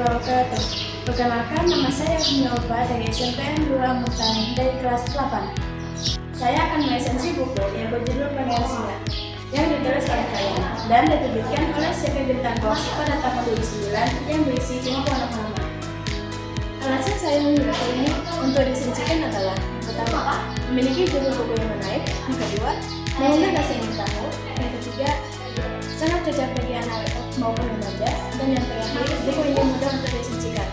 wabarakatuh. Perkenalkan, nama saya Nyoba dari SMPN 2 Mutan dari kelas 8. Saya akan meresensi buku yang berjudul Pangeran Singa yang ditulis oleh Kayana dan diterbitkan oleh CP Bintang Box pada tahun 2009 yang berisi 50 halaman. Alasan saya memilih buku ini untuk diresensikan adalah: yang pertama, memiliki judul buku yang menarik; yang kedua, mengundang rasa ingin tahu; yang ketiga, sangat cocok bagi anak maupun remaja; dan yang terakhir, buku ini mudah untuk diresensikan.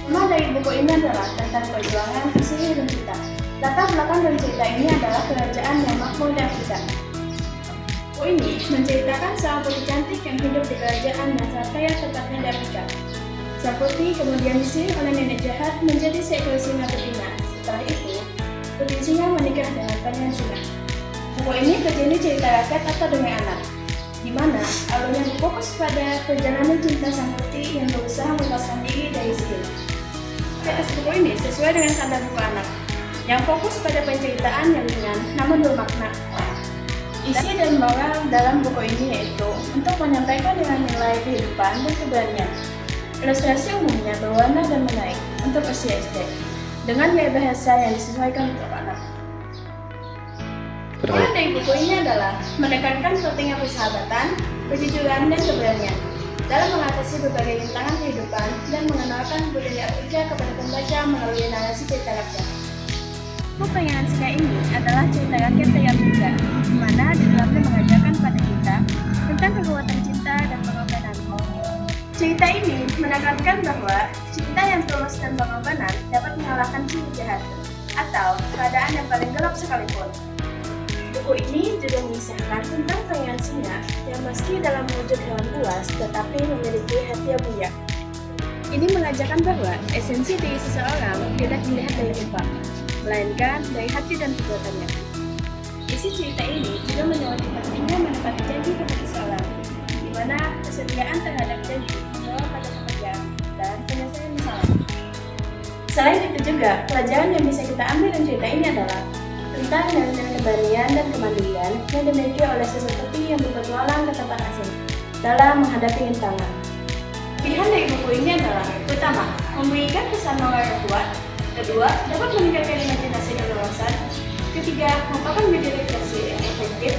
Tema dari buku ini adalah tentang perjuangan, sihir, dan cerita. Latar belakang dari cerita ini adalah kerajaan yang makmur di Afrika. Buku ini menceritakan seorang putri cantik yang hidup di kerajaan yang sangat kaya tepatnya di Afrika. Sang putri kemudian disihir oleh nenek jahat menjadi seekor singa betina. Setelah itu, putri singa menikah dengan pangeran singa. Buku ini berjenis cerita rakyat atau dongeng anak, di mana alurnya berfokus pada perjalanan cinta sang putri yang berusaha melepaskan diri dari sihir. Teks buku ini sesuai dengan standar buku anak, yang fokus pada penceritaan yang ringan namun bermakna. Isi dan moral dalam buku ini yaitu untuk menyampaikan dengan nilai kehidupan dan keberanian. Ilustrasi umumnya berwarna dan menarik untuk usia SD, dengan gaya bahasa yang disesuaikan untuk anak. Poin dari buku ini adalah menekankan pentingnya persahabatan, kejujuran, dan keberanian dalam mengatasi berbagai rintangan kehidupan dan mengenalkan budaya Afrika kepada pembaca melalui narasi cerita rakyat. Buku Pangeran Singa ini adalah cerita rakyat dari Afrika, di mana di dalamnya mengajarkan pada kita tentang kekuatan cinta dan pengorbanan. Cerita ini menekankan bahwa cinta yang tulus dan pengorbanan dapat mengalahkan sihir jahat atau keadaan yang paling gelap sekalipun. Buku ini juga mengisahkan tentang Pangeran Singa yang meski dalam wujud hewan buas tetapi memiliki hati yang mulia. Ini mengajarkan bahwa esensi diri seseorang tidak dilihat dari rupa, melainkan dari hati dan perbuatannya. Isi cerita ini juga menyoroti pentingnya menepati janji kepada seseorang, di mana kesetiaan terhadap janji membawa pada kebahagiaan dan penyelesaian masalah. Selain itu juga, pelajaran yang bisa kita ambil dari cerita ini adalah tentang nilai keberanian dan kemandirian yang dimiliki oleh seseorang yang berpetualang ke tempat asing dalam menghadapi rintangan. Pilihan dari buku ini adalah: pertama, memberikan kesan moral yang kuat; kedua, dapat meningkatkan imajinasi dan wawasan; ketiga, merupakan media literasi yang efektif;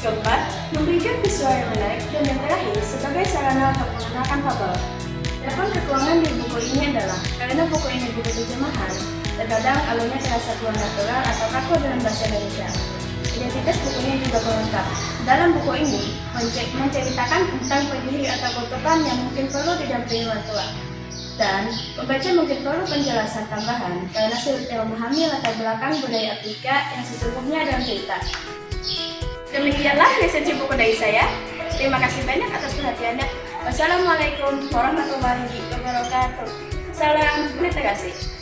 keempat, memberikan visual yang menarik; dan yang terakhir, sebagai sarana untuk mengenalkan fabel. Adapun kekurangan di buku ini adalah karena buku ini buku terjemahan, terkadang alurnya terasa kurang natural atau kaku dalam bahasa Indonesia. Identitas bukunya juga kurang lengkap. Dalam buku ini menceritakan tentang penyihir atau kutukan yang mungkin perlu didampingi orang tua. Dan pembaca mungkin perlu penjelasan tambahan karena sulit memahami latar belakang budaya Afrika yang sesungguhnya dalam cerita. Demikianlah resensi buku dari saya. Terima kasih banyak atas perhatiannya. Wassalamualaikum warahmatullahi wabarakatuh. Salam literasi.